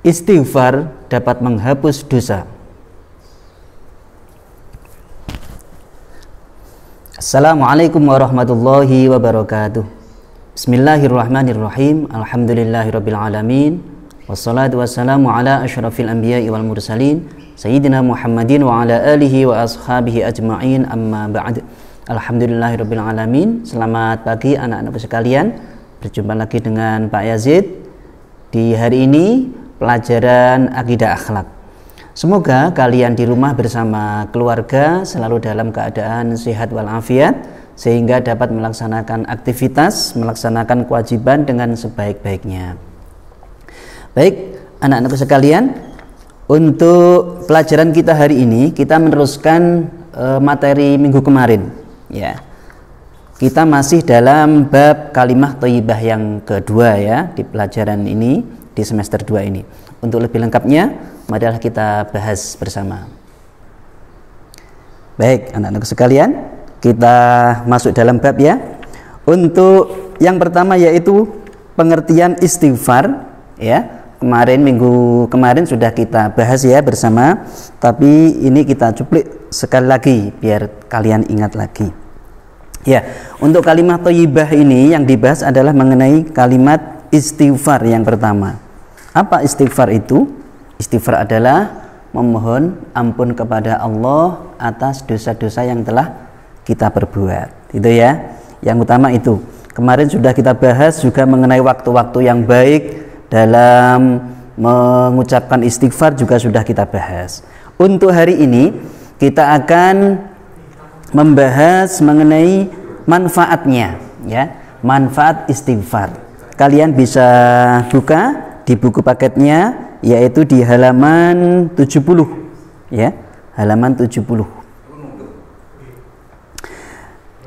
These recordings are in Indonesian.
istighfar dapat menghapus dosa. Assalamualaikum warahmatullahi wabarakatuh. Bismillahirrahmanirrahim. Alhamdulillahirabbil alamin. Wassalatu wassalamu ala asyrafil anbiya'i wal mursalin sayyidina Muhammadin wa ala alihi wa ashabihi ajma'in, amma ba'd. Alhamdulillahirabbil alamin. Selamat pagi anak-anakku sekalian. Berjumpa lagi dengan Pak Yazid di hari ini pelajaran akidah akhlak. Semoga kalian di rumah bersama keluarga selalu dalam keadaan sehat walafiat sehingga dapat melaksanakan aktivitas, melaksanakan kewajiban dengan sebaik-baiknya. Baik, anak-anakku sekalian, untuk pelajaran kita hari ini kita meneruskan materi minggu kemarin, ya. Kita masih dalam bab kalimah thayyibah yang kedua, ya, di pelajaran ini, di semester 2 ini. Untuk lebih lengkapnya, marilah kita bahas bersama. Baik, anak-anak sekalian, kita masuk dalam bab, ya. Untuk yang pertama yaitu pengertian istighfar, ya. Minggu kemarin sudah kita bahas, ya, bersama, tapi ini kita cuplik sekali lagi biar kalian ingat lagi. Ya, untuk kalimat thayyibah ini yang dibahas adalah mengenai kalimat istighfar yang pertama. Apa istighfar itu? Istighfar adalah memohon ampun kepada Allah atas dosa-dosa yang telah kita perbuat. Itu, ya. Yang utama itu. Kemarin sudah kita bahas juga mengenai waktu-waktu yang baik dalam mengucapkan istighfar, juga sudah kita bahas. Untuk hari ini kita akan membahas mengenai manfaatnya, ya. Manfaat istighfar. Kalian bisa buka di buku paketnya, yaitu di halaman 70, ya, halaman 70.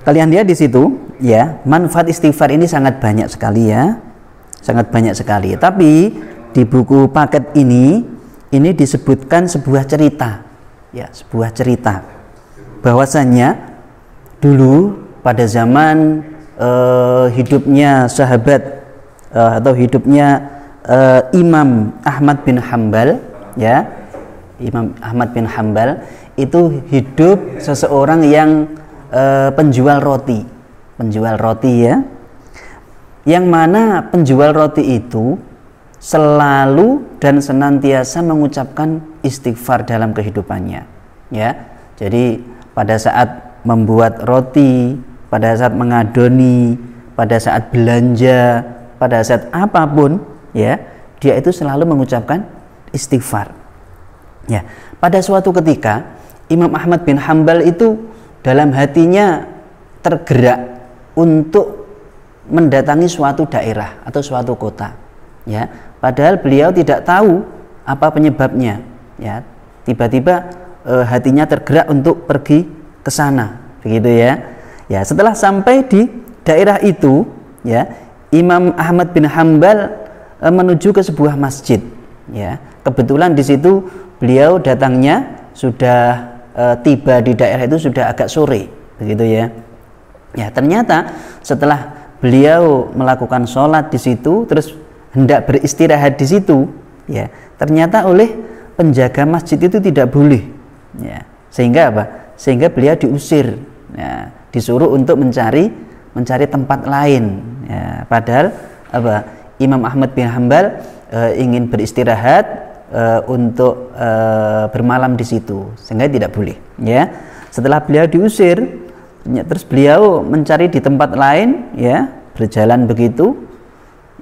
Kalian lihat di situ, ya, manfaat istighfar ini sangat banyak sekali, ya, sangat banyak sekali. Tapi di buku paket ini disebutkan sebuah cerita, ya, sebuah cerita bahwasannya dulu pada zaman hidupnya sahabat atau hidupnya Imam Ahmad bin Hanbal, ya, Imam Ahmad bin Hanbal itu hidup seseorang yang penjual roti, ya, yang mana penjual roti itu selalu dan senantiasa mengucapkan istighfar dalam kehidupannya, ya. Jadi pada saat membuat roti, pada saat mengadoni, pada saat belanja, pada saat apapun, ya, dia itu selalu mengucapkan istighfar. Ya, pada suatu ketika Imam Ahmad bin Hanbal itu dalam hatinya tergerak untuk mendatangi suatu daerah atau suatu kota, ya. Padahal beliau tidak tahu apa penyebabnya, ya. Tiba-tiba hatinya tergerak untuk pergi ke sana, begitu, ya. Ya, setelah sampai di daerah itu, ya, Imam Ahmad bin Hanbal menuju ke sebuah masjid, ya. Kebetulan di situ beliau datangnya sudah tiba di daerah itu sudah agak sore, begitu, ya. Ya, ternyata setelah beliau melakukan sholat di situ, terus hendak beristirahat di situ, ya, ternyata oleh penjaga masjid itu tidak boleh, ya. Sehingga apa? Sehingga beliau diusir, ya, disuruh untuk mencari tempat lain, ya. Padahal apa? Imam Ahmad bin Hanbal ingin beristirahat untuk bermalam di situ, sehingga tidak boleh, ya. Setelah beliau diusir, terus beliau mencari di tempat lain, ya, berjalan begitu,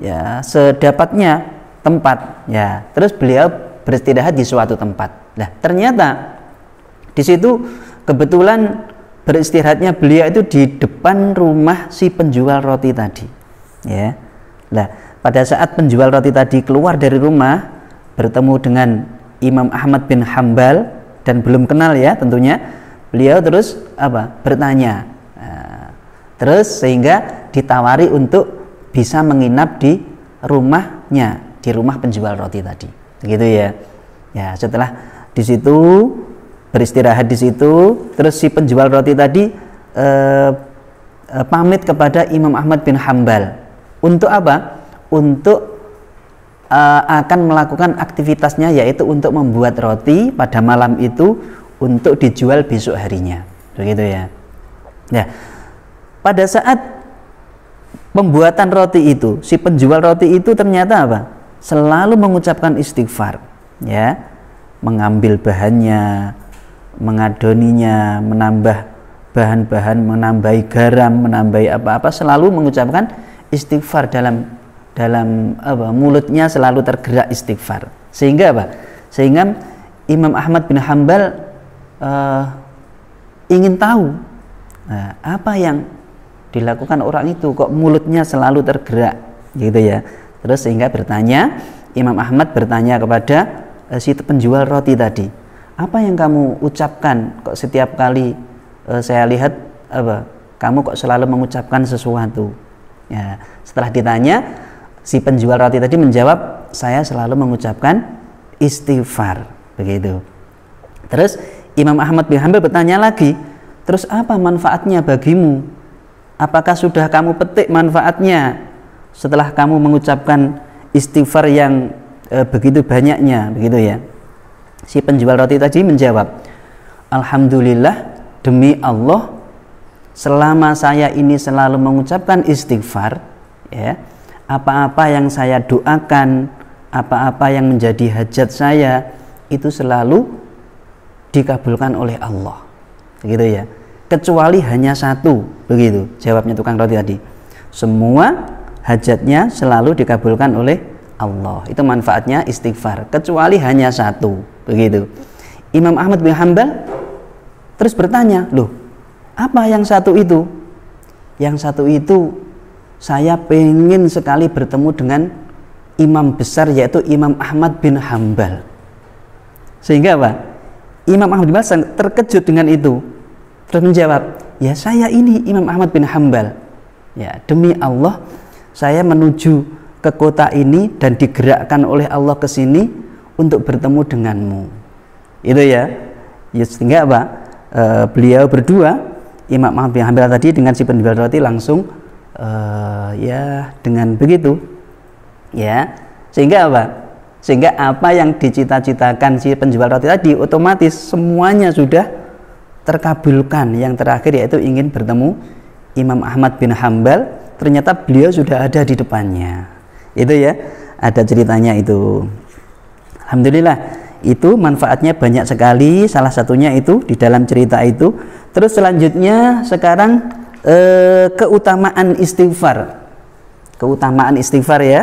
ya, sedapatnya tempat, ya. Terus beliau beristirahat di suatu tempat. Nah, ternyata di situ kebetulan beristirahatnya beliau itu di depan rumah si penjual roti tadi, ya. Nah, pada saat penjual roti tadi keluar dari rumah bertemu dengan Imam Ahmad bin Hanbal dan belum kenal, ya, tentunya, beliau terus apa? Bertanya. Nah, terus sehingga ditawari untuk bisa menginap di rumahnya, di rumah penjual roti tadi, begitu, ya. Ya, setelah di situ beristirahat di situ, terus si penjual roti tadi pamit kepada Imam Ahmad bin Hanbal untuk apa? Untuk akan melakukan aktivitasnya, yaitu untuk membuat roti pada malam itu untuk dijual besok harinya, begitu ya. Ya, pada saat pembuatan roti itu, si penjual roti itu ternyata apa? Selalu mengucapkan istighfar, ya, mengambil bahannya, mengadoninya, menambah bahan-bahan, menambahi garam, menambahi apa-apa, selalu mengucapkan istighfar, dalam mulutnya selalu tergerak istighfar. Sehingga apa? Sehingga Imam Ahmad bin Hanbal ingin tahu apa yang dilakukan orang itu, kok mulutnya selalu tergerak, gitu ya. Terus sehingga Imam Ahmad bertanya kepada si penjual roti tadi, apa yang kamu ucapkan kok setiap kali saya lihat kamu kok selalu mengucapkan sesuatu? Ya, setelah ditanya, si penjual roti tadi menjawab, saya selalu mengucapkan istighfar, begitu. Terus Imam Ahmad bin Hanbal bertanya lagi, terus apa manfaatnya bagimu? Apakah sudah kamu petik manfaatnya setelah kamu mengucapkan istighfar yang begitu banyaknya, begitu ya? Si penjual roti tadi menjawab, alhamdulillah, demi Allah, selama saya ini selalu mengucapkan istighfar, ya, apa-apa yang saya doakan, apa-apa yang menjadi hajat saya itu selalu dikabulkan oleh Allah, begitu ya. Kecuali hanya satu, begitu jawabnya tukang roti tadi. Semua hajatnya selalu dikabulkan oleh Allah. Itu manfaatnya istighfar. Kecuali hanya satu, begitu. Imam Ahmad bin Hanbal terus bertanya, loh, apa yang satu itu? Yang satu itu, saya pengen sekali bertemu dengan imam besar, yaitu Imam Ahmad bin Hanbal. Sehingga apa? Imam Ahmad bin Hanbal terkejut dengan itu. Terus menjawab, ya saya ini Imam Ahmad bin Hanbal. Ya, demi Allah, saya menuju ke kota ini dan digerakkan oleh Allah ke sini untuk bertemu denganmu. Itu ya. Ya, sehingga apa? Beliau berdua, Imam Ahmad bin Hanbal tadi dengan si penjual roti langsung ya dengan begitu. Ya. Sehingga apa? Sehingga apa yang dicita-citakan si penjual roti tadi otomatis semuanya sudah terkabulkan. Yang terakhir yaitu ingin bertemu Imam Ahmad bin Hanbal, ternyata beliau sudah ada di depannya. Itu ya, ada ceritanya itu. Alhamdulillah, itu manfaatnya banyak sekali. Salah satunya itu di dalam cerita itu. Terus selanjutnya sekarang keutamaan istighfar. Keutamaan istighfar ya.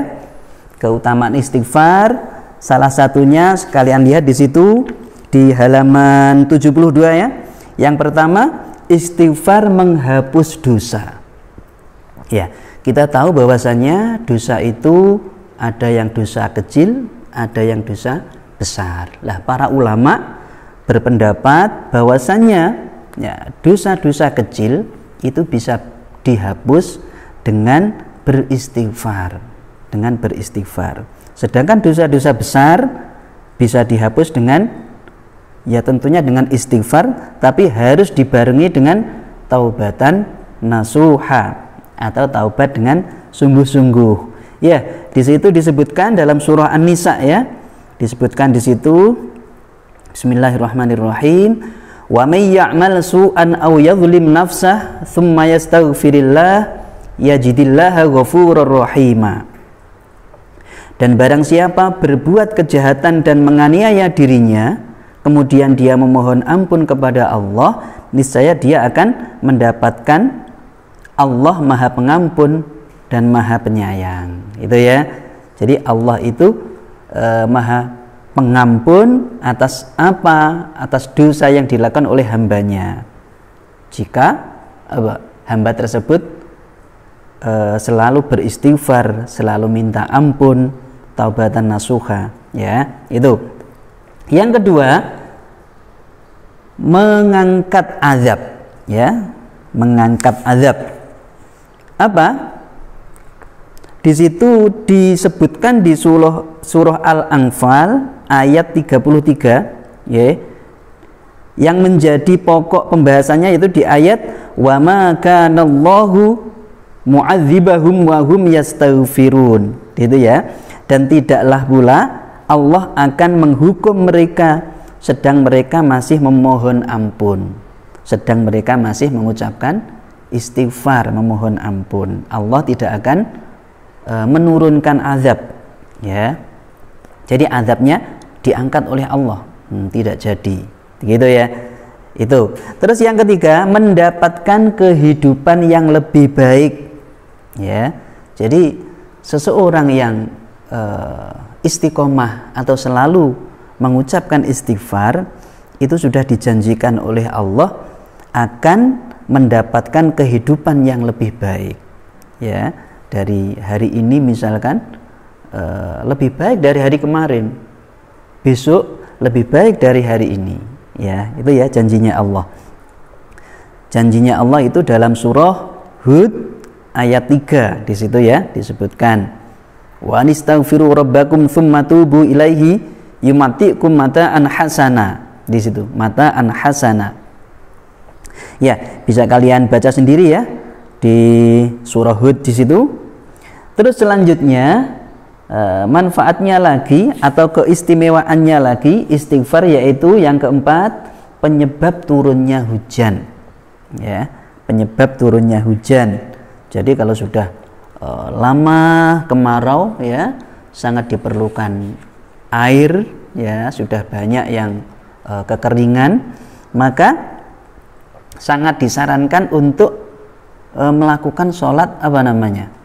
Keutamaan istighfar salah satunya sekalian lihat di situ di halaman 72 ya. Yang pertama, istighfar menghapus dosa. Ya, kita tahu bahwasanya dosa itu ada yang dosa kecil, ada yang dosa besar. Lah, para ulama berpendapat bahwasanya ya, dosa-dosa kecil itu bisa dihapus dengan beristighfar, Sedangkan dosa-dosa besar bisa dihapus dengan ya tentunya dengan istighfar, tapi harus dibarengi dengan taubatan nasuha atau taubat dengan sungguh-sungguh. Ya, di situ disebutkan dalam surah An-Nisa ya. Disebutkan di situ Bismillahirrahmanirrahim. Wa may ya'mal su'an aw yadhlim nafsah tsumma yastaghfirillah yajidillaha ghafurur rahima. Dan barang siapa berbuat kejahatan dan menganiaya dirinya, kemudian dia memohon ampun kepada Allah, niscaya dia akan mendapatkan Allah Maha Pengampun dan Maha Penyayang. Itu ya. Jadi Allah itu Maha Pengampun atas apa? Atas dosa yang dilakukan oleh hambanya. Jika hamba tersebut selalu beristighfar, selalu minta ampun, taubatan nasuha, ya, itu. Yang kedua, mengangkat azab, ya, mengangkat azab. Apa? Di situ disebutkan di surah Al-Anfal ayat 33, ya. Yang menjadi pokok pembahasannya itu di ayat wa ma kanallahu mu'adzibahum wa hum yastaghfirun. Itu ya. dan tidaklah pula Allah akan menghukum mereka sedang mereka masih memohon ampun, sedang mereka masih mengucapkan istighfar, memohon ampun. Allah tidak akan menurunkan azab, ya. Jadi azabnya diangkat oleh Allah, tidak jadi, gitu ya. Itu. Terus yang ketiga, mendapatkan kehidupan yang lebih baik, ya. Jadi seseorang yang istiqomah atau selalu mengucapkan istighfar itu sudah dijanjikan oleh Allah akan mendapatkan kehidupan yang lebih baik, ya. Dari hari ini misalkan lebih baik dari hari kemarin, besok lebih baik dari hari ini, ya. Itu ya janjinya Allah. Janjinya Allah itu dalam surah Hud ayat 3, di situ ya disebutkan, wa anistaghfiru rabbakum tsumma tubu ilaihi yumatikum mata'an hasana, di situ mata'an hasana. Ya, bisa kalian baca sendiri ya di surah Hud di situ. Terus selanjutnya manfaatnya lagi atau keistimewaannya lagi istighfar, yaitu yang keempat, penyebab turunnya hujan, ya, penyebab turunnya hujan. Jadi kalau sudah lama kemarau, ya, sangat diperlukan air, ya, sudah banyak yang kekeringan, maka sangat disarankan untuk melakukan sholat apa namanya?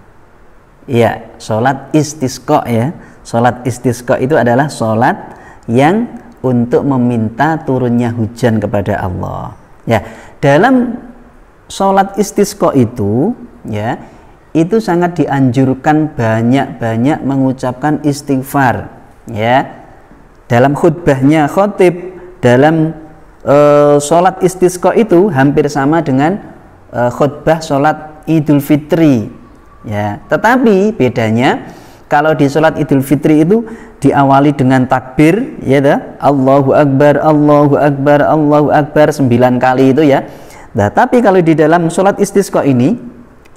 Ya, sholat istisqa, ya. Sholat istisqa itu adalah sholat yang untuk meminta turunnya hujan kepada Allah. Ya, dalam sholat istisqa itu, ya, itu sangat dianjurkan banyak-banyak mengucapkan istighfar, ya. Dalam khutbahnya khatib dalam sholat istisqa itu hampir sama dengan khutbah sholat Idul Fitri, ya. Tetapi bedanya kalau di sholat Idul Fitri itu diawali dengan takbir, ya, Allahu Akbar, Allahu Akbar, Allahu Akbar 9 kali itu, ya. Nah, tapi kalau di dalam sholat istisqa ini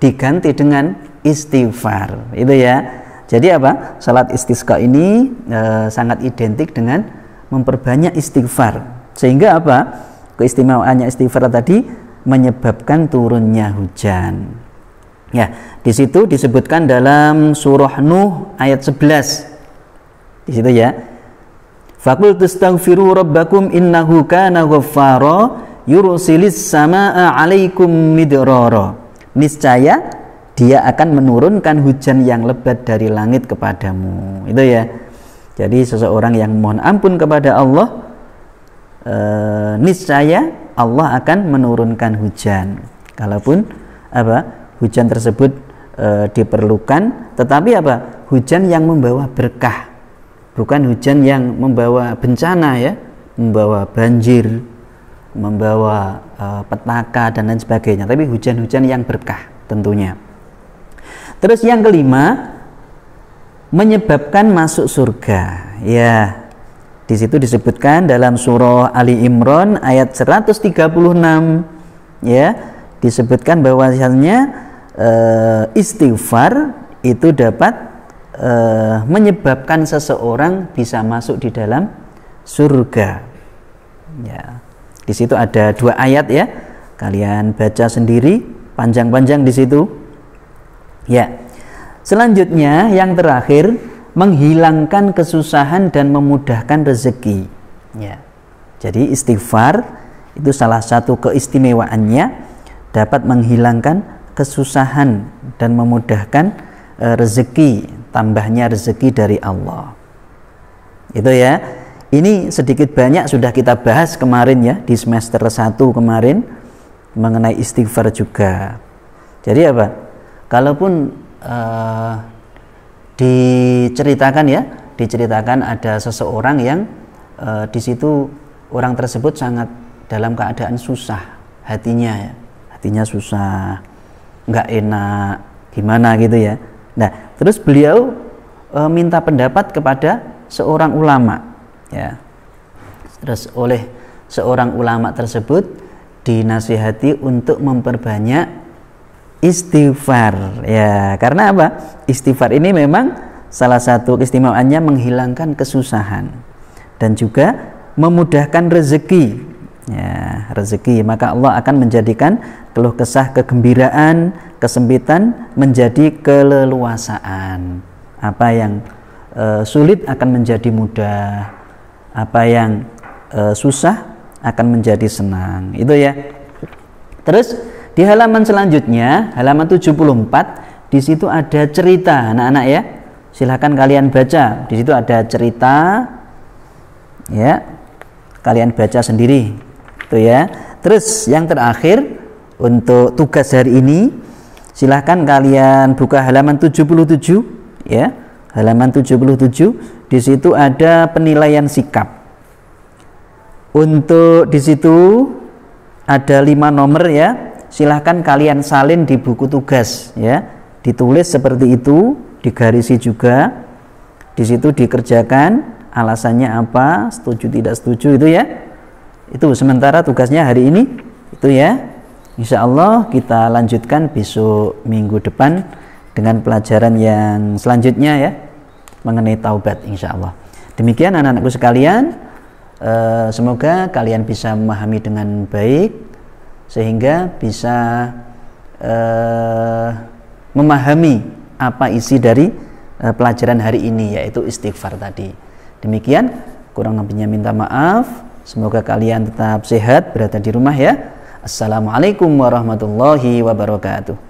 diganti dengan istighfar, itu ya. Jadi apa? Sholat istisqa ini sangat identik dengan memperbanyak istighfar, sehingga apa? Keistimewaannya istighfar tadi menyebabkan turunnya hujan. Ya, di situ disebutkan dalam surah Nuh ayat 11. Di situ ya. Faqul tastaghfiru rabbakum innahu kana ghaffara yursilis samaa 'alaikum midrara. Niscaya dia akan menurunkan hujan yang lebat dari langit kepadamu. Itu ya. Jadi seseorang yang mohon ampun kepada Allah, niscaya Allah akan menurunkan hujan. Kalaupun apa? Hujan tersebut diperlukan, tetapi apa? Hujan yang membawa berkah. Bukan hujan yang membawa bencana, ya, membawa banjir, membawa petaka dan lain sebagainya, tapi hujan-hujan yang berkah tentunya. Terus yang kelima, menyebabkan masuk surga, ya. Di situ disebutkan dalam surah Ali Imran ayat 136, ya, disebutkan bahwasanya istighfar itu dapat menyebabkan seseorang bisa masuk di dalam surga, ya. Di situ ada 2 ayat, ya, kalian baca sendiri, panjang-panjang di situ, ya. Selanjutnya yang terakhir, menghilangkan kesusahan dan memudahkan rezeki, ya. Jadi istighfar itu salah satu keistimewaannya dapat menghilangkan kesusahan dan memudahkan rezeki, tambahnya rezeki dari Allah. Itu ya. Ini sedikit banyak sudah kita bahas kemarin, ya, di semester 1 kemarin mengenai istighfar juga. Jadi apa? Kalaupun diceritakan ada seseorang yang di situ orang tersebut sangat dalam keadaan susah hatinya, ya. Hatinya susah, nggak enak, gimana gitu, ya. Nah, terus beliau minta pendapat kepada seorang ulama, ya. Terus oleh seorang ulama tersebut dinasihati untuk memperbanyak istighfar, ya. Karena apa? Istighfar ini memang salah satu keistimewaannya menghilangkan kesusahan dan juga memudahkan rezeki. Ya, rezeki, maka Allah akan menjadikan keluh kesah kegembiraan, kesempitan menjadi keleluasaan. Apa yang sulit akan menjadi mudah, apa yang susah akan menjadi senang. Itu ya. Terus di halaman selanjutnya, halaman 74, di situ ada cerita, anak-anak ya. Silahkan kalian baca. Di situ ada cerita, ya. Kalian baca sendiri, itu ya. Terus yang terakhir untuk tugas hari ini, silahkan kalian buka halaman 77, ya. Halaman 77, di situ ada penilaian sikap. Untuk di situ ada 5 nomor ya. Silahkan kalian salin di buku tugas ya. Ditulis seperti itu, digarisi juga. Di situ dikerjakan alasannya apa, setuju tidak setuju itu ya. Itu sementara tugasnya hari ini itu ya. Insya Allah kita lanjutkan besok minggu depan dengan pelajaran yang selanjutnya ya, mengenai taubat insya Allah. Demikian anak-anakku sekalian, semoga kalian bisa memahami dengan baik sehingga bisa memahami apa isi dari pelajaran hari ini, yaitu istighfar tadi. Demikian, kurang lebihnya minta maaf. Semoga kalian tetap sehat berada di rumah ya. Assalamualaikum warahmatullahi wabarakatuh.